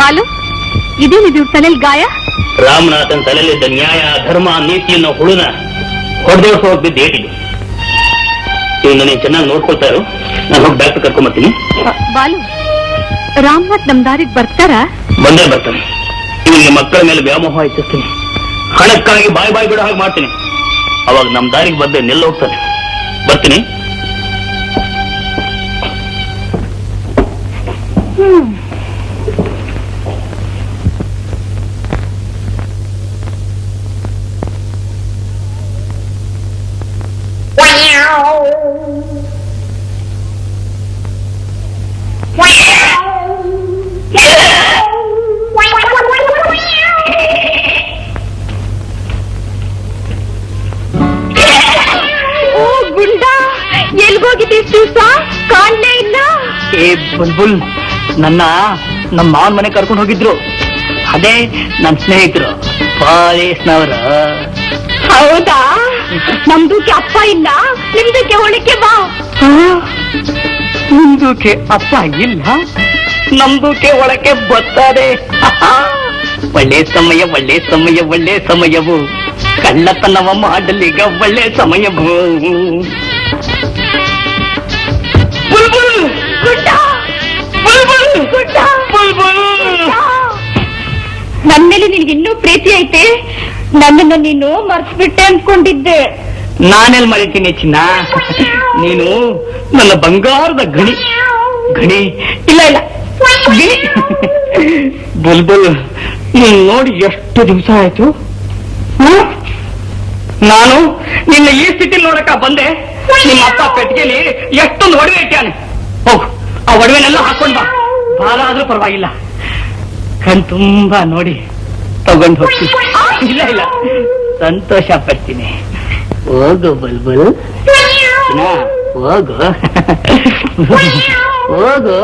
ಬಾಲು, ಇದೇನಿದು ತಲೆಯಲ್ಲಿ ಗಾಯ? ರಾಮನಾಥನ್ ತಲೆಯಲ್ಲಿದ್ದ ನ್ಯಾಯ ಧರ್ಮ ನೀತಿಯನ್ನು ಹುಳುನ ಹೊಡೆದೋಡ್ಸ ಹೋಗ್ಬಿದ್ದು ಏಟಿದೆ. ಇನ್ನು ನೀನು ಚೆನ್ನಾಗಿ ನೋಡ್ಕೊಳ್ತಾ ಇರು, ನಾನು ಹೋಗಿ ಡಾಕ್ಟರ್ ಕರ್ಕೊಂಬರ್ತೀನಿ. ಬಾಲು, ರಾಮನಾಥ್ ನಮ್ ದಾರಿಗೆ ಬರ್ತಾರಾ? ಬಂದೇ ಬರ್ತಾನೆ. ಇವನಿಗೆ ಮಕ್ಕಳ ಮೇಲೆ ವ್ಯಾಮೋಹ ಹೆಚ್ಚಿಸ್ತೀನಿ, ಹಣಕ್ಕಾಗಿ ಬಾಯಿ ಬಾಯಿ ಬಿಡೋ ಹಾಗೆ ಮಾಡ್ತೀನಿ. ಅವಾಗ ನಮ್ ದಾರಿಗೆ ಬಂದೆ ನೆಲ್ಲ ಹೋಗ್ತಾನೆ. ಬರ್ತೀನಿ. ಎಲ್ಗೋಗಿದ್ದೀ ದಿವಸ ಕಾಣಲೇ ಇಲ್ಲ. ಏ ಬುಲ್ಬುಲ್, ನಮ್ಮ ಮಾವನ ಮನೆ ಕರ್ಕೊಂಡು ಹೋಗಿದ್ರು. ಅದೇ ನನ್ನ ಸ್ನೇಹಿತರು ಪಾಲೇಸ್ನವರು. ಹೌದಾ? ನಮ್ದಕ್ಕೆ ಅಪ್ಪ ಇಲ್ಲ, ನಿಮ್ದಕ್ಕೆ ಒಳಕ್ಕೆ ಬಾ. ನಿಮ್ದಕ್ಕೆ ಅಪ್ಪ ಇಲ್ಲ, ನಮ್ದಕ್ಕೆ ಒಳಕ್ಕೆ ಬರ್ತಾರೆ. ಒಳ್ಳೆ ಸಮಯ, ಒಳ್ಳೆ ಸಮಯ, ಒಳ್ಳೆ ಸಮಯವು ಕಳ್ಳತನವ ಮಾಡಲಿಗ ಒಳ್ಳೆ ಸಮಯವು. ಬುಲ್ಬುಲ್ ಗುಡ್ಡ, ಬುಲ್ಬುಲ್ ಗುಡ್ಡ, ಬುಲ್ಬುಲ್. ನನ್ ಮೇಲೆ ನಿನ್ಗೆ ಇನ್ನೂ ಪ್ರೀತಿ ಐತೆ. ನನ್ನನ್ನು ನೀನು ಮರ್ತ್ಬಿಟ್ಟೆ ಅನ್ಕೊಂಡಿದ್ದೆ. ನಾನೆಲ್ ಮರಿತೀನಿ ಚಿನ್ನ, ನೀನು ನನ್ನ ಬಂಗಾರದ ಗಣಿ. ಗಣಿ ಇಲ್ಲ ಇಲ್ಲ ಗಣಿ. ಬುಲ್ಬುಲ್, ನೀನ್ ನೋಡಿ ಎಷ್ಟು ದಿವಸ ಆಯ್ತು. ನಾನು ನಿನ್ನ ಈ ಸ್ಥಿತಿ ನೋಡಕ ಬಂದೆ. ನಿಮ್ಮ ಅಪ್ಪ ಪೆಟ್ಟಿಗೆಲಿ ಎಷ್ಟೊಂದು ಒಡವೆ ಇಟ್ಟಾನೆ. ಹೋಗು, ಆ ಒಡವೆನೆಲ್ಲ ಹಾಕೊಂಡ್ ಬಾ. ಭಾರ ಆದ್ರೂ ಪರವಾಗಿಲ್ಲ, ಕಣ್ ತುಂಬಾ ನೋಡಿ ತಗೊಂಡು ಹೋಗ್ತೀನಿ. ಇಲ್ಲ ಇಲ್ಲ, ಸಂತೋಷ ಪಡ್ತೀನಿ. ಹೋಗು ಬುಲ್ಬುಲ್, ಹೋಗು ಹೋಗು.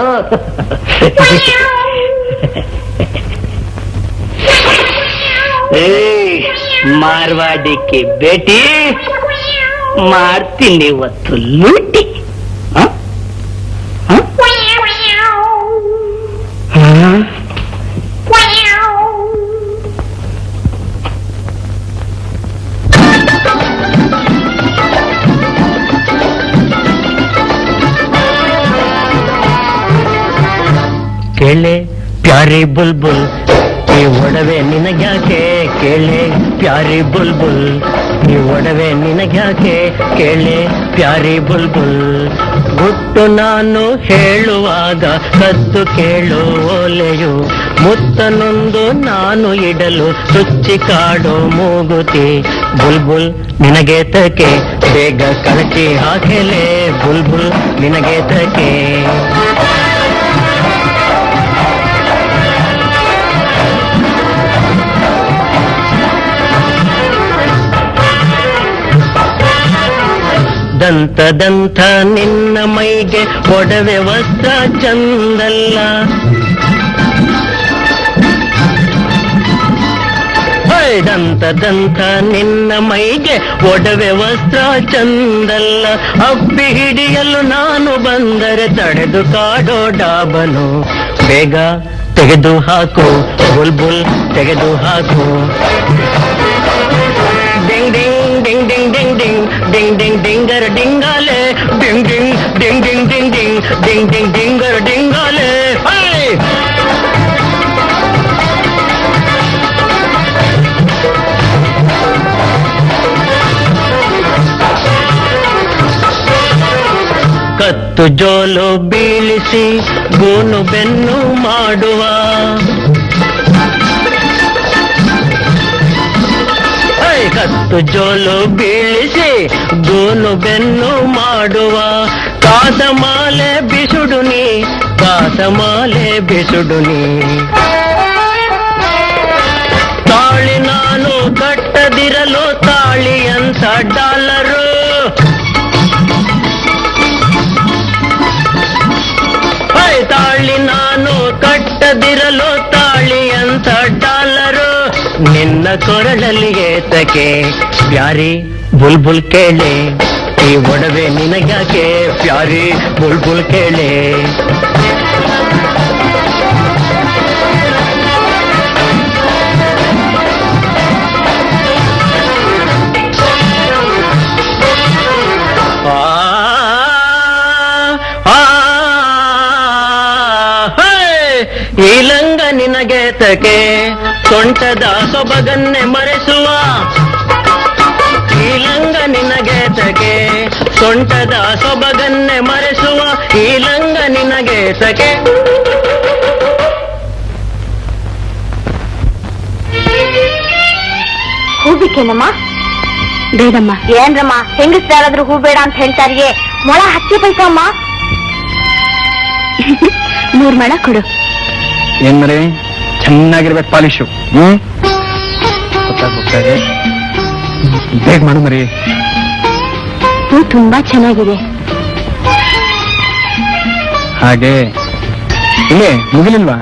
ಮಾರ್ವಾಡಿಕೆ ಭೇಟಿ ಮಾಡ್ತೀನಿ ಇವತ್ತು ಲೂಟಿ. ಕೇಳೆ ಪ್ಯಾರಿ ಬುಲ್ಬುಲ್, ಈ ಒಡವೆ ನಿನಗ್ಯಾಕೆ? ಕೇಳೆ ಪ್ಯಾರಿ ಬುಲ್ಬುಲ್, ಈ ಒಡವೆ ನಿನಗ್ಯಾಕೆ? ಕೇಳೆ ಪ್ಯಾರಿ ಬುಲ್ಬುಲ್. ಗುಟ್ಟು ನಾನು ಹೇಳುವಾಗ ಕದ್ದು ಕೇಳು ಓಲೆಯು, ಮುತ್ತನೊಂದು ನಾನು ಇಡಲು ಚುಚ್ಚಿ ಕಾಡೋ ಮೂಗುತಿ. ಬುಲ್ಬುಲ್ ನಿನಗೆ ತಕೆ, ಬೇಗ ಕಳಚಿ ಹಾಕೆಲೆ. ಬುಲ್ಬುಲ್ ನಿನಗೆ ತಕೆ. ದಂತ ನಿನ್ನ ಮೈಗೆ ಒಡವೆ ವಸ್ತ್ರ ಚಂದಲ್ಲ. ದಂತ ನಿನ್ನ ಮೈಗೆ ಒಡವೆ ವಸ್ತ್ರ ಚಂದಲ್ಲ. ಅಪ್ಪಿ ಹಿಡಿಯಲು ನಾನು ಬಂದರೆ ತಡೆದು ಕಾಡೋ ಡಾಬನು. ಬೇಗ ತೆಗೆದು ಹಾಕು ಬುಲ್ಬುಲ್, ತೆಗೆದು ಹಾಕು. ಡಿಂಗ್ ಡಿಂಗ್ ಡಿಂಗ್ ಡಿಂಗ್ ಡಿಂಗ್ ಡಿಂಗ್ ಡಿಂಗ್ ಡಿಂಗರ ಡಿಂಗಾಲೆ. ಡಿಂಗ್ ಡಿಂಗ್ ಡಿಂಗ್ ಡಿಂಗ್ ಡಿಂಗ್ ಡಿಂಗ್ ಡಿಂಗ್ ಡಿಂಗ್ ಡಿಂಗರ ಡಿಂಗಾಲೆ. ಕತ್ತು ಜೋಲು ಬೀಳಿಸಿ ಗೋನು ಬೆನ್ನು ಮಾಡುವ. ಕತ್ತು ಜೋಲು ಬೀಳಿಸಿ ಗೋನು ಬೆನ್ನು ಮಾಡುವ. ಕಾಸಮಾಲೆ ಬಿಸುಡುನಿ, ಕಾಸಮಾಲೆ ಬಿಸುಡುನಿ. ತಾಳಿ ನಾನು ಕಟ್ಟದಿರಲು ತಾಳಿ ಅಂತ ಡಾಲರು. ತಾಳಿ ನಾನು ಕಟ್ಟದಿರಲು ತಾಳಿ ಅಂತ ಡಾಲರು. ನಿನ್ನ ಕೊರಳಲ್ಲಿ ಏತಕ್ಕೆ ಪ್ಯಾರಿ ಬುಲ್ಬುಲ್ ಕೇಳೆ? ಈ ಒಡವೆ ನಿನಗ್ಯಾಕೆ ಪ್ಯಾರಿ ಬುಲ್ಬುಲ್ ಕೇಳೆ? ಗೆತಕೆ ಸೊಂಟದ ಸೊಬಗನ್ನೆ ಮರೆಸುವ ಈ ಲಂಗ ನಿನಗೆತಕೆ ಸೊಂಟದ ಸೊಬಗನ್ನೆ ಮರೆಸುವ ಈ ಲಂಗ ನಿನಗೆತಕೆ. ಹೂ ಬೇಕೇನಮ್ಮ? ಬೇಡಮ್ಮ. ಏನ್ರಮ್ಮ ಹೆಂಗಸ್ರಾದ್ರೂ ಹೂ ಬೇಡ ಅಂತ ಹೇಳ್ತಾರಿಯೇ, ಮೊಳ ಹಚ್ಚಿ ಬೇಕಮ್ಮ. 3 ಮೊಳ ಕೊಡು. ಏನ್ ಮರೆ ಚೆನ್ನಾಗಿರ್ಬೇಕು ಪಾಲಿಶು. ಗೊತ್ತಾಗ್ತಾ ಇದೆ, ಬೇಗ ಮಾಡು ಮರಿ. ಹೂ ತುಂಬಾ ಚೆನ್ನಾಗಿದೆ. ಹಾಗೆ ಇಲ್ಲೇ ಮುಗಿಲಿಲ್ವಾ?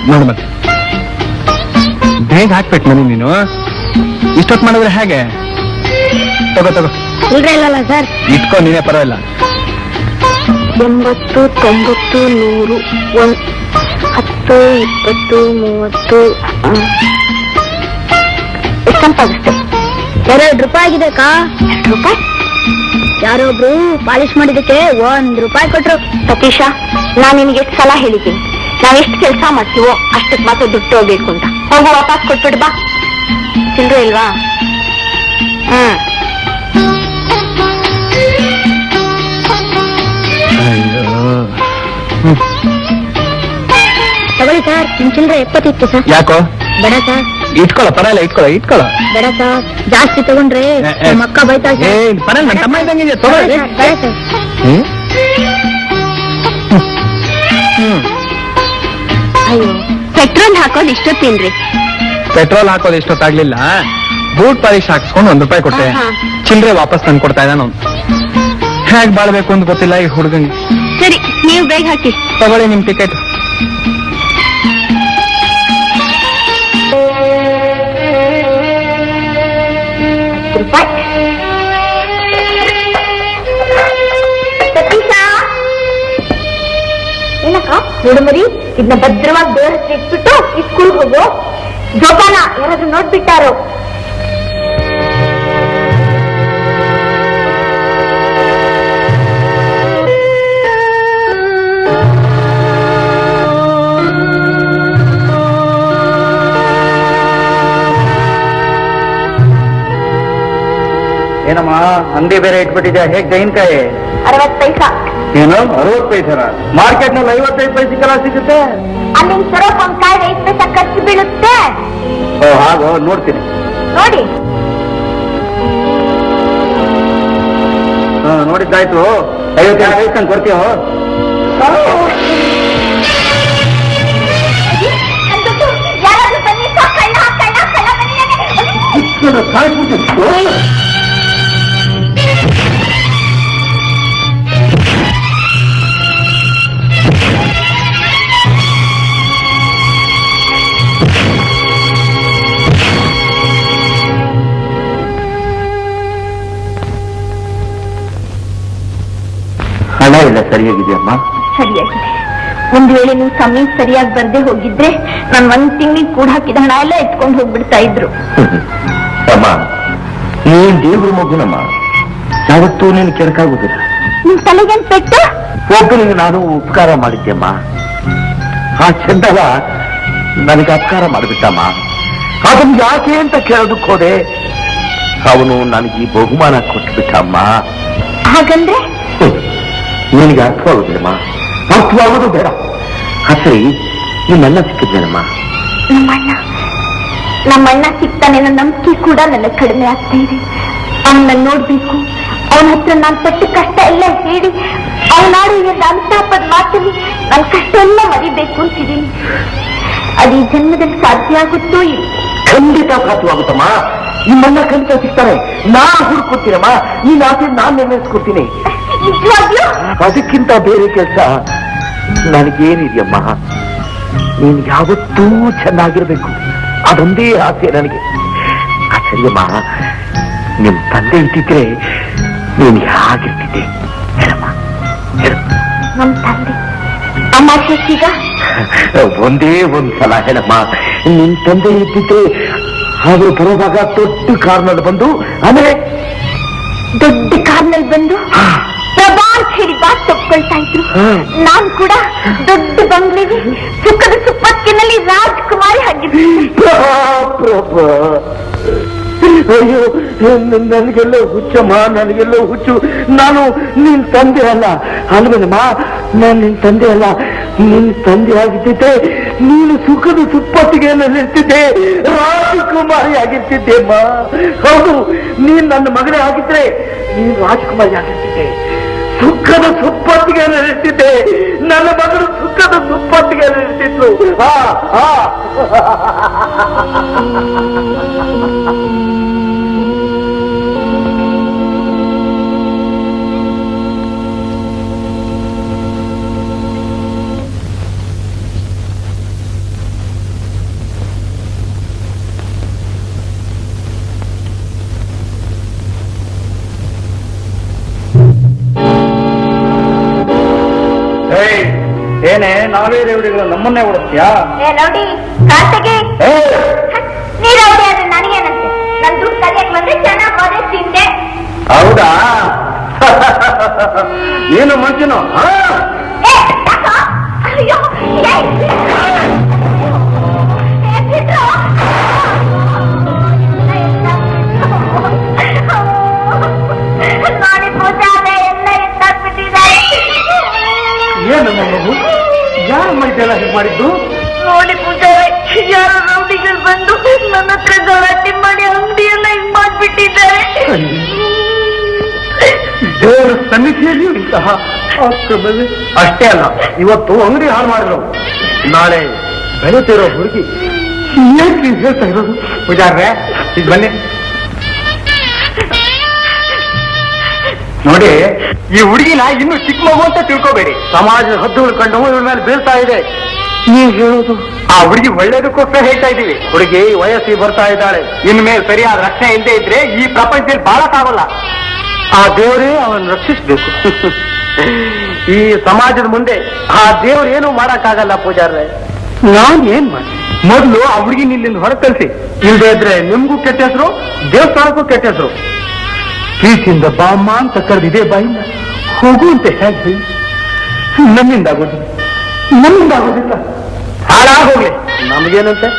ನೋಡು ಮತ್ತೆ ಬೇಗ ಹಾಕ್ಬೇಕು ಮನೆ. ನೀನು ಇಷ್ಟೊತ್ತು ಮಾಡಿದ್ರೆ ಹೇಗೆ? ತಗೋ ತಗೋ. ಇಲ್ರಿ ಇಲ್ಲಲ್ಲ ಸರ್. ಇಟ್ಕೊ, ನೀನೇ ಪರವಾಗಿಲ್ಲ. 80, 90, 100, 10, 20, 30 ಎಷ್ಟಂತಾಗುತ್ತೆ? 2 ರೂಪಾಯಿ ಆಗಿದೆ ಅಕ್ಕ. 2 ರೂಪಾಯಿ? ಯಾರೊಬ್ರು ಪಾಲಿಶ್ ಮಾಡಿದಕ್ಕೆ 1 ರೂಪಾಯಿ ಕೊಟ್ರು. ಸತೀಶ, ನಾನ್ ನಿನ್ಗೆ ಎಷ್ಟು ಸಲ ಹೇಳಿದ್ದೀನಿ, ನಾವ್ ಎಷ್ಟು ಕೆಲಸ ಮಾಡ್ತೀವೋ ಅಷ್ಟಕ್ಕೆ ಮಾತ್ರ ದುಡ್ಡು ಹೋಗ್ಬೇಕು ಅಂತ. ಹೋಗು, ವಾಪಸ್ ಕೊಟ್ಬಿಡು ಬಾ. ಚಿಲ್ರೆ ಇಲ್ವಾ? ತಗೊಳ್ಳಿ ಸರ್, ನಿಮ್ ಚಿಲ್ರೆ 70 ಇತ್ತು ಸರ್. ಯಾಕೋ? ಬೇಡ ಸರ್. ಇಟ್ಕೊಳ್ಳೋ, ಪರವಾಗಿಲ್ಲ, ಇಟ್ಕೊಳ್ಳೋ. ಬೇಡ ಸರ್, ಜಾಸ್ತಿ ತಗೊಂಡ್ರೆ ನಮ್ಮ ಅಕ್ಕ ಬೈತಾಳೆ ಸರ್. ಪರವಾಗಿಲ್ಲ, ನನ್ನ ತಮ್ಮ ಇದ್ದಂಗೆ ಇದೆ, ತಗೋ. ಬೇಡ ಸರ್. ಅಯ್ಯೋ, ಪೆಟ್ರೋಲ್ ಹಾಕೋದು ಇಷ್ಟೊತ್ತೇನ್ರಿ? ಪೆಟ್ರೋಲ್ ಹಾಕೋದು ಇಷ್ಟೊತ್ತಾಗ್ಲಿಲ್ಲ. ಬೂಟ್ ಪಾಲಿಶ್ ಹಾಕ್ಸ್ಕೊಂಡು 1 ರೂಪಾಯಿ ಕೊಟ್ಟೆ. ಚಿಲ್ಲರೆ ವಾಪಸ್ ತಂದು ಕೊಡ್ತಾ ಇದ್ದಾನ. ಹೇಗ್ ಬಾಳ್ಬೇಕು ಅಂತ ಗೊತ್ತಿಲ್ಲ ಈ ಹುಡುಗಂಗೆ. ಸರಿ, ನೀವು ಬೇಗ ಹಾಕಿ. ತಗೊಳ್ಳಿ ನಿಮ್ ಟಿಕೆಟ್. ಏನಕ್ಕ ನೋಡು ಮರಿ, ಇದನ್ನ ಭದ್ರವಾಗಿ ದೇವ್ರ ಹತ್ರ ಇಟ್ಬಿಟ್ಟು ಈ ಸ್ಕೂಲ್ ಹೋಗು. ಜೋಪಾನ, ಯಾರಾದ್ರೂ ನೋಡ್ಬಿಟ್ಟಾರೋ. ಏನಮ್ಮ ಅಂಗಡಿ ಬೇರೆ ಇಟ್ಬಿಟ್ಟಿದ್ಯಾ? ಹೇಗ್ ತೆಂಗಿನಕಾಯಿ? 60 ಪೈಸಾ. ಏನು 60 ಪೈಸೆನ? ಮಾರ್ಕೆಟ್ ನಲ್ಲಿ 55 ಪೈಸೆಗೆಲ್ಲ ಸಿಗುತ್ತೆ. ಅಲ್ಲಿ ಸರೋಪ್ ಒಂದ್ ಕಾಯಿ 5 ಪೈಸಾ ಖರ್ಚು ಬೀಳುತ್ತೆ. ಓ ಹಾಗೋ, ನೋಡ್ತೀನಿ. ನೋಡಿ. ನೋಡಿದ್ದಾಯ್ತು. 52 ಪೈಸೆ ಕೊಡ್ತೀವೋ? ಯಾರಾದ್ರೂ ಬನ್ನಿ, ಕಳ್ಳ ಕಳ್ಳ ಕಳ್ಳ ಬನ್ನಿ. ಹಣ ಇಲ್ಲ ಸರಿಯಾಗಿದೆಯಮ್ಮ? ಸರಿಯಾಗಿದೆ. ಒಂದ್ ವೇಳೆ ನೀವು ಸಮಯ ಸರಿಯಾಗಿ ಬರ್ದೇ ಹೋಗಿದ್ರೆ ನಾನು 1 ತಿಂಗಳಿಗೆ ಕೂಡ ಹಾಕಿದ ಹಣ ಎಲ್ಲ ಎತ್ಕೊಂಡು ಹೋಗ್ಬಿಡ್ತಾ ಇದ್ರು. ಅಮ್ಮ, ನೀನ್ ದೇವ್ರ ಮಗುನಮ್ಮ, ಯಾವತ್ತೂ ನೀನು ಕೆಡಕಾಗುದಿಲ್ಲ. ನಿಮ್ ತಲೆಗೇನ್ ಪೆಟ್ಟು? ಒಬ್ಬನಿಗೆ ನಾನು ಉಪಕಾರ ಮಾಡಿದ್ದೆಮ್ಮ. ಆ ಚಂದವ ನನಗೆ ಅಪಕಾರ ಮಾಡಿಬಿಟ್ಟಮ್ಮ. ಅದನ್ನು ಯಾಕೆ ಅಂತ ಕೇಳೋದಕ್ಕೆ ಹೋದೆ. ಅವನು ನನಗೆ ಈ ಬಹುಮಾನ ಕೊಟ್ಬಿಟ್ಟಮ್ಮ. ಹಾಗಂದ್ರೆ ನಿನಗೆ ಅರ್ಥವಾಗುದಿಲ್ಲಮ್ಮ. ಅರ್ಥವಾಗೋದು ಬೇಡ. ಸರಿ, ನಿಮ್ಮಣ್ಣ ಸಿಕ್ಕಿದ್ದೇನಮ್ಮ? ನಮ್ಮಣ್ಣ ಸಿಗ್ತಾನೆ ನನ್ನ ನಂಬಿಕೆ ಕೂಡ ನನಗೆ ಕಡಿಮೆ ಆಗ್ತಾ ಇದೆ. ಅವನ್ನ ನೋಡ್ಬೇಕು, ಅವನ ಹತ್ರ ನಾನು ಪಟ್ಟ ಕಷ್ಟ ಎಲ್ಲ ಹೇಳಿ ಅವನಾಡು ಎಂದು ಅಂತಾಪದ ಮಾತಲ್ಲಿ ನನ್ನ ಕಷ್ಟ ಎಲ್ಲ ಮರಿಬೇಕು ಅಂತಿದ್ದೀನಿ. ಅದು ಈ ಜನ್ಮದಲ್ಲಿ ಸಾಧ್ಯ ಆಗುತ್ತೋ ಇಲ್ಲ? ಖಂಡಿತ ಸಾಧ್ಯವಾಗುತ್ತಮ್ಮ. ನಿಮ್ಮಣ್ಣ ಖಂಡಿತ ಸಿಗ್ತಾರೆ. ನಾ ಹುಡ್ಕೊಡ್ತೀನಮ್ಮ. ನೀನ್ ಆಸೆ ನಾನ್ ನಿರ್ಣಯಿಸ್ಕೊಡ್ತೀನಿ. ನಿಜವಾಗ್ಲೂ? ಅದಕ್ಕಿಂತ ಬೇರೆ ಕೆಲಸ ನನಗೇನಿದೆಯಮ್ಮ. ನೀನ್ ಯಾವತ್ತೂ ಚೆನ್ನಾಗಿರ್ಬೇಕು, ಅದೊಂದೇ ಆಸೆ ನನಗೆ. ಸರಿಯಮ್ಮ, ನಿಮ್ ತಂದೆ ಇದ್ದಿದ್ರೆ ನೀನ್ ಹೇಗಿರ್ತಿದ್ದೆ ಹೇಳಮ್ಮ, ಹೇಳು. ನಮ್ಮ ತಂದೆ ಅಮಾಶಿಗ ಒಂದೇ ಒಂದ್ಸಲ ಹೇಳಮ್ಮ. ನಿಮ್ ತಂದೆ ಇದ್ದಿದ್ರೆ ಅವರು ಬರೋವಾಗ ದೊಡ್ಡ ಕಾರ್ನಲ್ಲಿ ಬಂದು, ಆಮೇಲೆ ದೊಡ್ಡ ಕಾರ್ನಲ್ಲಿ ಬಂದು ಪ್ರಭಾ ಹೇಳಿದ ತಪ್ಕೊಳ್ತಾ ಇದ್ರು. ನಾನ್ ಕೂಡ ದೊಡ್ಡ ಬಂಗ್ಲೆಗೆ ಸುಖದ ಸುಪ್ಪತ್ತಿನಲ್ಲಿ ರಾಜ್ಕುಮಾರಿ ಆಗಿದ್ದೆ. ಅಯ್ಯೋ, ನನಗೆಲ್ಲೋ ಹುಚ್ಚಮ್ಮ, ನನಗೆಲ್ಲೋ ಹುಚ್ಚು. ನಾನು ನಿನ್ ತಂದೆ ಅಲ್ಲ ಅಲ್ವೇನಮ್ಮ, ನಾನು ನಿನ್ ತಂದೆ ಅಲ್ಲ. ನಿನ್ ತಂದೆ ಆಗಿದ್ದಿದ್ದೆ ನೀನು ಸುಖದ ಸುಪ್ಪತ್ತಿಗೆ ನಿಲ್ತಿದ್ದೆ, ರಾಜಕುಮಾರಿ ಆಗಿರ್ತಿದ್ದೆ ಅಮ್ಮ. ಹೌದು, ನೀನ್ ನನ್ನ ಮಗನೇ ಆಗಿದ್ರೆ ನೀನು ರಾಜಕುಮಾರಿ ಆಗಿರ್ತಿದ್ದೆ. ಸುಖದ ಸುಪ್ಪತ್ತಿಗೆ ನಿಲ್ತಿದ್ದೆ, ನನ್ನ ಮಗಳು ಸುಖದ ಸುಪ್ಪತ್ತಿಗೆ ನಿಲ್ತಿದ್ಲು. ಏನೇ ನಾವೇ ರೌಡಿಗಳು ನಮ್ಮನ್ನೇ ಓಡಿಸ್ತೀಯಾ? ರೌಡಿ ಖಾತೆಗೆ ನೀ ರೌಡಿ ಆದ್ರೆ ನನಗೇನಂತೆ? ನನ್ ದುಡ್ಡು ಕಲಿಯಕ್ ಬಂದ್ರೆ ಚೆನ್ನಾಗಿ ಹೋದೆ ತಿಂದೆ. ಹೌದಾ? ಏನು ಮನುಷ್ಯನು? ಅಯ್ಯೋ, ನೋಡಿ ಪೂಜಾ ಎಲ್ಲ ಎತ್ತಾಕ್ಬಿಟ್ಟಿದ್ದಾರೆ. ಏನು ಮಗು, ಯಾರು ಮೈದೆಲ್ಲ ಹೀಗೆ ಮಾಡಿದ್ದು? ನೋಡಿ ಪೂಜಾ, ಯಾರು ರೌಡಿಗಳು ಬಂದು ನನ್ನ ಹತ್ರ ಗಲಾಟೆ ಮಾಡಿ ಅಂಗಡಿಯೆಲ್ಲ ಹಿಂಗ್ ಮಾಡ್ಬಿಟ್ಟಿದ್ದಾರೆ. ದೇವರ ಸನ್ನಿಧಿಯಲ್ಲಿ ಇಂತಹ ಆಕ್ರಮವೇ? ಅಷ್ಟೇ ಅಲ್ಲ, ಇವತ್ತು ಅಂಗಡಿ ಹಾಳು ಮಾಡಿದ್ರು, ನಾಳೆ ಬೆಳೆತಿರೋ ಹುಡುಗಿ ಏಕೆ ಹೇಳ್ತಾ ಇರೋದು? ಪೂಜಾರ್ರೆ, ಈಗ ಬನ್ನಿ ನೋಡಿ. ಈ ಹುಡುಗಿನ ಇನ್ನು ಚಿಕ್ಕ ಮಗು ಅಂತ ತಿಳ್ಕೋಬೇಡಿ. ಸಮಾಜದ ಹದ್ದುಗಳು ಕಂಡು ಇವ್ರ ಮೇಲೆ ಬೀಳ್ತಾ ಇದೆ. ನೀವು ಹೇಳೋದು ಆ ಹುಡುಗಿ ಒಳ್ಳೇದಕ್ಕೋಸ್ಕರ ಹೇಳ್ತಾ ಇದ್ದೀವಿ. ಹುಡುಗಿ ವಯಸ್ಸಿಗೆ ಬರ್ತಾ ಇದ್ದಾಳೆ. ಇನ್ಮೇಲೆ ಸರಿಯಾದ ರಕ್ಷಣೆ ಇಲ್ಲದೆ ಇದ್ರೆ ಈ ಪ್ರಪಂಚದಲ್ಲಿ ಬಾಳಕ್ಕಾಗಲ್ಲ. ಆ ದೇವರೇ ಅವನ್ನ ರಕ್ಷಿಸ್ಬೇಕು. ಈ ಸಮಾಜದ ಮುಂದೆ ಆ ದೇವ್ರು ಏನು ಮಾಡಕ್ಕಾಗಲ್ಲ ಪೂಜಾರ್ರೆ. ನಾನ್ ಏನ್ ಮಾಡಿ ಮೊದಲು ಆ ಹುಡುಗಿ ನಿಲ್ಲಿಂದ ಹೊರ ಕಳಿಸಿ. ಇಲ್ಲದೆ ಇದ್ರೆ ನಿಮ್ಗೂ ಕೆಟ್ಟ ಹೆಸರು, ದೇವಸ್ಥಾನಕ್ಕೂ ಕೆಟ್ಟ ಹೆಸರು. ಪ್ರೀತಿಯಿಂದ ಬಾಮ್ಮ ಅಂತ ಕರೆದಿದೆ ಬಾಯಿಂದ ಹೋಗುವಂತೆ ಹೇಗೆ? ನಮ್ಮಿಂದಾಗೋದಿಲ್ಲ, ನಮ್ಮಿಂದಾಗೋದಿಲ್ಲ. ಹಾಳಾಗೋಗ್ಲಿ, ನಮಗೇನಂತೆ?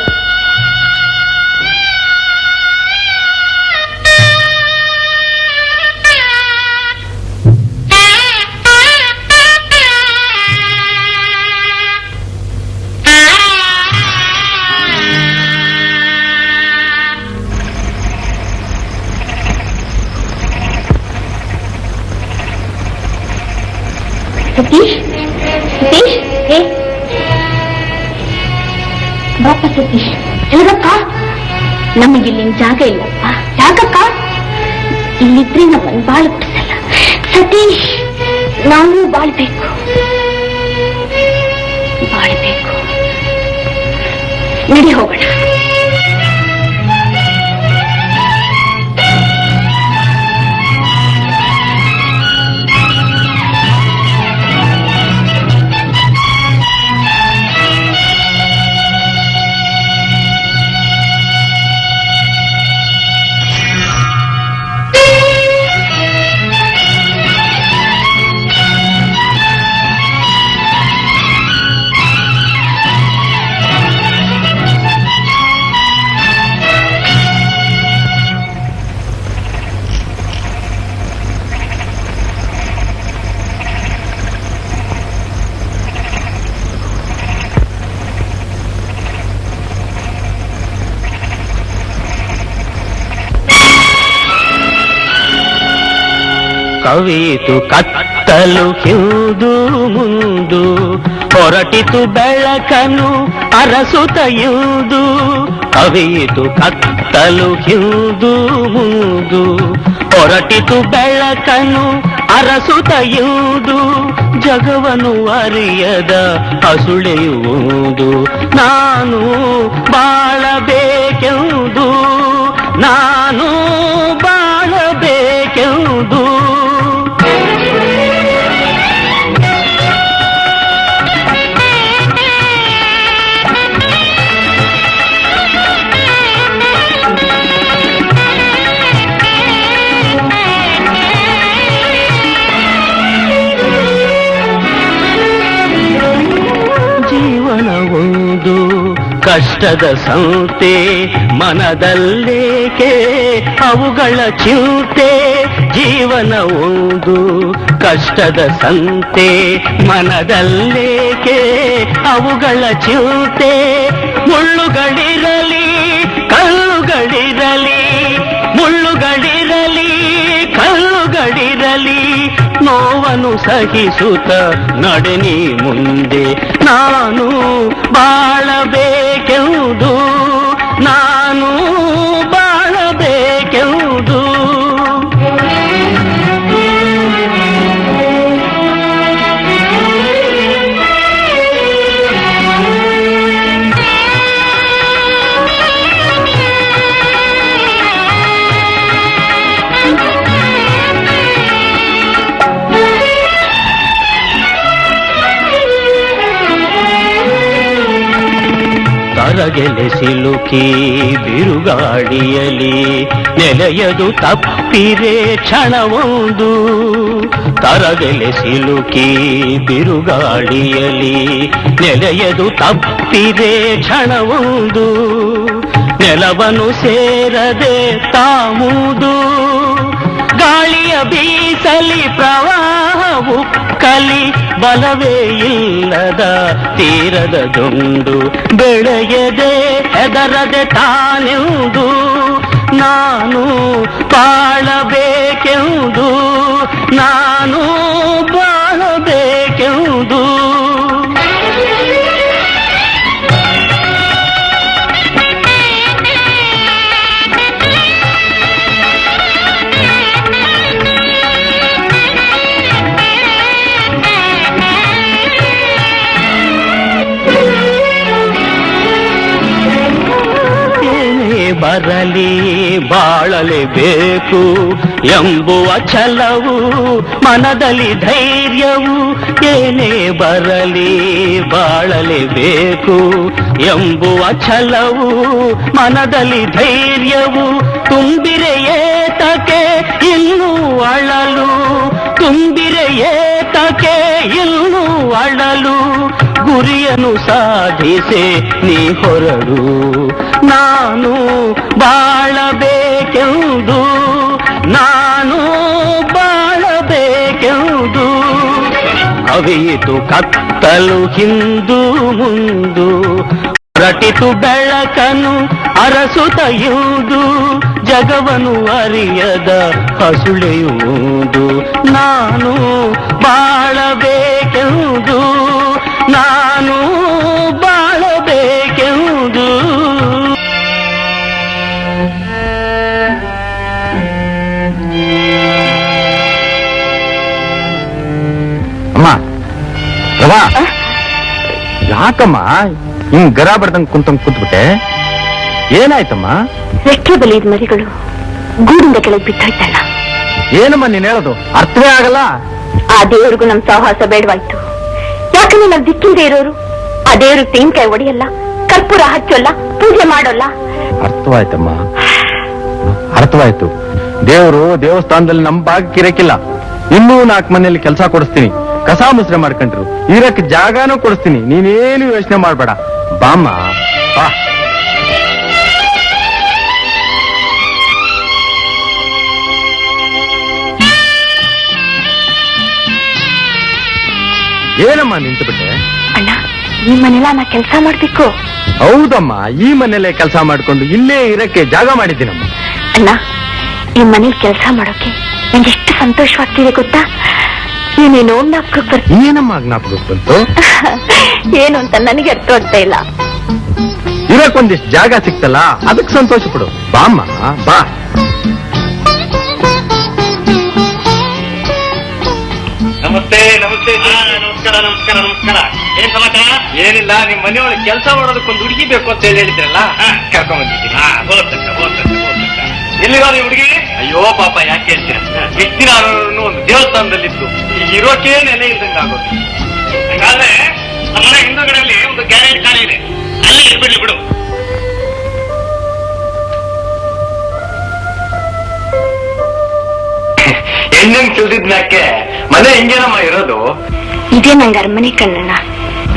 ಸತೀಶ್, ಸತೀಶ್, ಬಾಪ ಸತೀಶ್. ಹೇಳಕ್ಕ, ನಮಗಿಲ್ಲಿನ ಜಾಗ ಇಲ್ಲಪ್ಪ. ಯಾಕಕ್ಕ? ಇಲ್ಲಿದ್ರೆ ನಮ್ಮನ್ನು ಬಾಳು ಬಿಡಿಸಲ್ಲ. ಸತೀಶ್, ನಾವು ಬಾಳ್ಬೇಕು, ಬಾಳ್ಬೇಕು. ನಡಿ ಹೋಗೋಣ. ಕವಿತು ಕತ್ತಲು ಹಿಂದು ಮುಂದು ಹೊರಟಿತು ಬೆಳಕನು ಅರಸುತ್ತಯುವುದು. ಕವಿತು ಕತ್ತಲು ಹಿಂದು ಮುಂದು ಹೊರಟಿತು ಬೆಳಕನು ಅರಸುತ್ತಯುವುದು. ಜಗವನು ಅರಿಯದ ಹಸುಳೆಯುವುದು. ನಾನು ಬಾಳಬೇಕೆಂದು, ನಾನು ಬಾಳಬೇಕೆಂದು. ಕಷ್ಟದ ಸಂತೆ ಮನದಲ್ಲೇಕೆ ಅವುಗಳ ಚಿಂತೆ ಜೀವನ ಒಂದು ಕಷ್ಟದ ಸಂತೆ ಮನದಲ್ಲೇಕೆ ಅವುಗಳ ಚಿಂತೆ ಮುಳ್ಳುಗಳಿರಲಿ ಕಲ್ಲುಗಳಿರಲಿ ಮುಳ್ಳುಗಳಿರಲಿ ಕಲ್ಲುಗಳಿರಲಿ ನೋವನ್ನು ಸಹಿಸುತ್ತ ನಡೆನಿ ಮುಂದೆ ನಾನು ಬಾಳಬೇಕೆಂದು ನಾನು ಬಾಳಬೇಕೆಂದು ತರಗೆಲೆ ಸಿಲುಕಿ ಬಿರುಗಾಳಿಯಲಿ ನೆಲೆಯದು ತಪ್ಪಿರೆ ಕ್ಷಣವೊಂದು ತರಗೆಲೆ ಸಿಲುಕಿ ಬಿರುಗಾಳಿಯಲಿ ನೆಲೆಯದು ತಪ್ಪಿರೆ ಕ್ಷಣವೊಂದು ನೆಲವನ್ನು ಸೇರದೆ ತಾಮುದು ಗಾಳಿಯ ಬೀಸಲಿ ಪ್ರವಾಹವು ಕಲಿ ಬಲವೇ ಇಲ್ಲದ ತೀರದ ದುಂಡು ಬೆಳೆಯದೆ ಹೆದರದೆ ತಾನೆಂದು ನಾನು ಬಾಳಬೇಕೆಂದು ನಾನು ಬಾಳಬೇಕೆಂದು ಬರಲಿ ಬಾಳಲೇಬೇಕು ಎಂಬುವ ಛಲವು ಮನದಲ್ಲಿ ಧೈರ್ಯವು ಏನೇ ಬರಲಿ ಬಾಳಲೇಬೇಕು ಎಂಬುವ ಛಲವು ಮನದಲ್ಲಿ ಧೈರ್ಯವು ತುಂಬಿರೆ ಏತಕ್ಕೆ ಇನ್ನೂ ಅಳಲು ತುಂಬಿರೆ ಏತಕ್ಕೆ ಇನ್ನೂ ಅಳಲು ಗುರಿಯನ್ನು ಸಾಧಿಸೆ ನೀ ಹೊರಡು ನಾನು ಬಾಳಬೇಕೆಂದು ನಾನು ಬಾಳಬೇಕೆಂದು ಕವಿಯಿತು ಕತ್ತಲು ಹಿಂದು ಮುಂದು ಹೊರಟಿತು ಬೆಳಕನು ಅರಸುತ್ತಯುವುದು ಜಗವನು ಅರಿಯದ ಹಸುಳೆಯುವುದು ನಾನು ಬಾಳಬೇಕೆಂದು ನಾನು ಬಾಳಬೇಕೆಂದು ಅಮ್ಮ ರವಾ ಯಾಕಮ್ಮ ಹಿಂಗ್ ಗರ ಬಡ್ದಂಗ್ ಕುಂತ್ಬಿಟ್ಟೆ ಏನಾಯ್ತಮ್ಮ ರೆಕ್ಕೆ ಬಲಿದ ಮರಿಗಳು ಗೂಡಿಂದ ಕೆಳಗೆ ಬಿದ್ದಾಯ್ತಲ್ಲ ಏನಮ್ಮ ನೀನ್ ಹೇಳೋದು ಅರ್ಥವೇ ಆಗಲ್ಲ ಆ ದೇವ್ರಿಗೂ ನಮ್ ಸಹವಾಸ ಬೇಡವಾಯ್ತು ಯಾಕಂದ್ರೆ ನಾವ್ ದಿಕ್ಕಿಂದ ಇರೋರು ಆ ದೇವ್ರು ತೆಂಗಿನಕಾಯಿ ಒಡೆಯಲ್ಲ ಕರ್ಪೂರ ಹಚ್ಚೋಲ್ಲ ಪೂಜೆ ಮಾಡೋಲ್ಲ ಅರ್ಥವಾಯ್ತಮ್ಮ ಅರ್ಥವಾಯ್ತು ದೇವರು ದೇವಸ್ಥಾನದಲ್ಲಿ ನಮ್ ಭಾಗಕ್ಕೆ ಇರಕ್ಕಿಲ್ಲ ಇನ್ನೂ 4 ಮನೆಯಲ್ಲಿ ಕೆಲಸ ಕೊಡಿಸ್ತೀನಿ ಕಸ ಮುಸ್ರೆ ಮಾಡ್ಕೊಂಡ್ರು ಇರಕ್ಕೆ ಜಾಗಾನೂ ಕೊಡಿಸ್ತೀನಿ ನೀನೇನು ಯೋಚನೆ ಮಾಡ್ಬೇಡ ಬಾಮ್ಮ ಬಾ ಏನಮ್ಮ ನಿಂತು ಬಿಟ್ಟೆ ಅಣ್ಣ ಈ ಮನೆಲ್ಲ ನಾ ಕೆಲಸ ಮಾಡ್ಬೇಕು ಹೌದಮ್ಮ ಈ ಮನೆಯಲ್ಲೇ ಕೆಲಸ ಮಾಡ್ಕೊಂಡು ಇಲ್ಲೇ ಇರಕ್ಕೆ ಜಾಗ ಮಾಡಿದ್ದೀನಮ್ಮ ಅಣ್ಣ ಈ ಮನೇಲಿ ಕೆಲಸ ಮಾಡೋಕೆ ನಂಗೆ ಎಷ್ಟು ಸಂತೋಷವಾಗ್ತಿದೆ ಗೊತ್ತಾ ನೀನೇನೋ ಜ್ಞಾಪಕಕ್ಕೆ ಬರ್ತೀನಿ ಏನಮ್ಮ ಜ್ಞಾಪಕ ಬಂತು ಏನು ಅಂತ ನನಗೆ ಅರ್ಥ ಆಗ್ತಾ ಇಲ್ಲ ಇರಕ್ಕೊಂದಿಷ್ಟು ಜಾಗ ಸಿಕ್ತಲ್ಲ ಅದಕ್ಕೆ ಸಂತೋಷ ಪಡು ಬಾಮ್ಮ ಬಾ ನಮಸ್ತೆ ನಮಸ್ತೆ ನಮಸ್ಕಾರ ನಮಸ್ಕಾರ ನಮಸ್ಕಾರ ಏನ್ ಸಮಾಚಾರ ಏನಿಲ್ಲ ನಿಮ್ ಮನೆಯೊಳಗೆ ಕೆಲಸ ಮಾಡೋದಕ್ಕೊಂದು ಹುಡುಗಿ ಬೇಕು ಅಂತ ಹೇಳಿದ್ರಲ್ಲ ಕರ್ಕೊಂಡ್ ಬಂದಿದ್ದೀನಿ ಎಲ್ಲಿರೋ ಈ ಹುಡುಗಿ ಅಯ್ಯೋ ಪಾಪ ಯಾಕೆ ಹೇಳ್ತೀರಾ ಎಷ್ಟು ದಿನ ಒಂದು ದೇವಸ್ಥಾನದಲ್ಲಿದ್ದು ಈಗ ಇರೋಕೆ ನೆಲೆ ಇದ್ದಂಗ ಆಗೋದು ಹಂಗಾದ್ರೆ ನಮ್ಮನೆ ಹಿಂದೂಗಳಲ್ಲಿ ಒಂದು ಗ್ಯಾರೇಜ್ ಖಾಲಿ ಇದೆ ಅಲ್ಲಿ ಇರ್ಬಿಡ್ಲಿ ಬಿಡು ಹೆಣ್ಣನ್ ತಿಳಿದಿದ್ಮ್ಯಾಕೆ ಮನೆ ಹಿಂಗೇನಮ್ಮ ಇರೋದು ಇದೇ ನಂಗೆ ಅರಮನೆ ಕಣ್ಣಣ್ಣ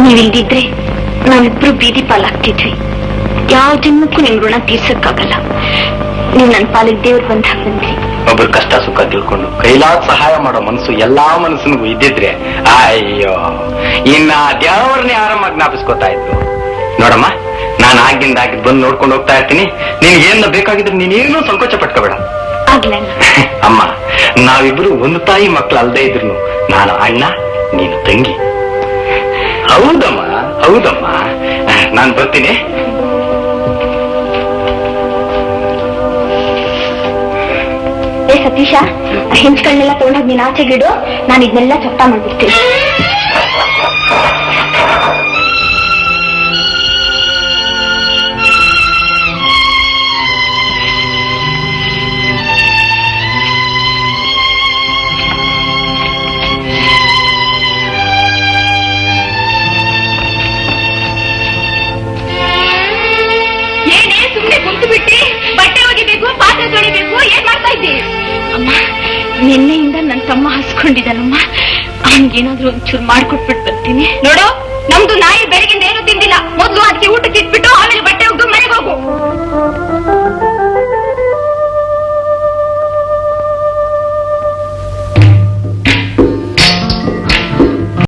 ನೀವಿಲ್ದಿದ್ರೆ ನಾವಿಬ್ರು ಬೀದಿ ಪಾಲಾಗ್ತಿದ್ವಿ ಯಾವ ಜನ್ಮಕ್ಕೂ ನಿಮ್ ಋಣ ತೀರ್ಸಕ್ಕಾಗಲ್ಲ. ನೀವ್ ನನ್ ಪಾಲಿಗೆ ದೇವ್ರು ಬಂದ ಬಂದ್ರಿ. ಒಬ್ರು ಕಷ್ಟ ಸುಖ ತಿಳ್ಕೊಂಡು ಕೈಲಾದ ಸಹಾಯ ಮಾಡೋ ಮನಸ್ಸು ಎಲ್ಲಾ ಮನಸ್ಸಿನಿಗೂ ಇದ್ದಿದ್ರೆ ಅಯ್ಯೋ ಇನ್ನ ದೇವರನ್ನೇ ಆರಾಮಾಗಿ ಜ್ಞಾಪಿಸ್ಕೊತಾ ಇತ್ತು. ನೋಡಮ್ಮ, ನಾನು ಆಗಿಂದ ಆಗಿದ್ ಬಂದು ನೋಡ್ಕೊಂಡು ಹೋಗ್ತಾ ಇರ್ತೀನಿ. ನೀನ್ ಏನ ಬೇಕಾಗಿದ್ರೆ ನೀನೇನು ಸಂಕೋಚ ಪಟ್ಕೋಬೇಡ. ಆಗ್ಲೇ ಅಮ್ಮ, ನಾವಿಬ್ರು ಒಂದು ತಾಯಿ ಮಕ್ಳು ಅಲ್ದೇ ಇದ್ರು ನಾನು ಅಣ್ಣ, ನೀನು ತಂಗಿ. ಹೌದಮ್ಮ ಹೌದಮ್ಮ, ನಾನು ಬರ್ತೀನಿ. ಏ ಸತೀಶ, ಹೆಂಚ್ಗಳನ್ನೆಲ್ಲ ತಗೊಂಡೋಗಿ ನೀನ್ ಆಚೆಗಿಡು, ನಾನು ಇದನ್ನೆಲ್ಲ ಚಪ್ಪ ಮಾಡ್ಬಿಡ್ತೀನಿ. ಏನೇ ಸುಮ್ಮನೆ ಕುಂತು ಬಿಟ್ಟಿ, ಬಟ್ಟೆ ಒಗಿಬೇಕು, ಪಾತ್ರೆ ತೊಳಿಬೇಕು, ಏನ್ ಮಾಡ್ತಾ ಇದ್ದಿ? ಅಮ್ಮ, ನಿನ್ನೆಯಿಂದ ನನ್ನ ತಮ್ಮ ಹಸ್ಕೊಂಡಿದ್ದಾನಮ್ಮ, ಅವನಿಗೇನಾದ್ರೂ ಒಂಚೂರು ಮಾಡ್ಕೊಟ್ಬಿಟ್ಟು ಬರ್ತೀನಿ. ನೋಡು, ನಮ್ದು ನಾಯಿ ಬೆಳಗಿಂದ ಏನು ತಿಂದಿಲ್ಲ. ಮೊದ್ಲು ಅದಕ್ಕೆ ಊಟಕ್ಕೆ ಇಟ್ಬಿಟ್ಟು ಆಮೇಲೆ ಬಟ್ಟೆ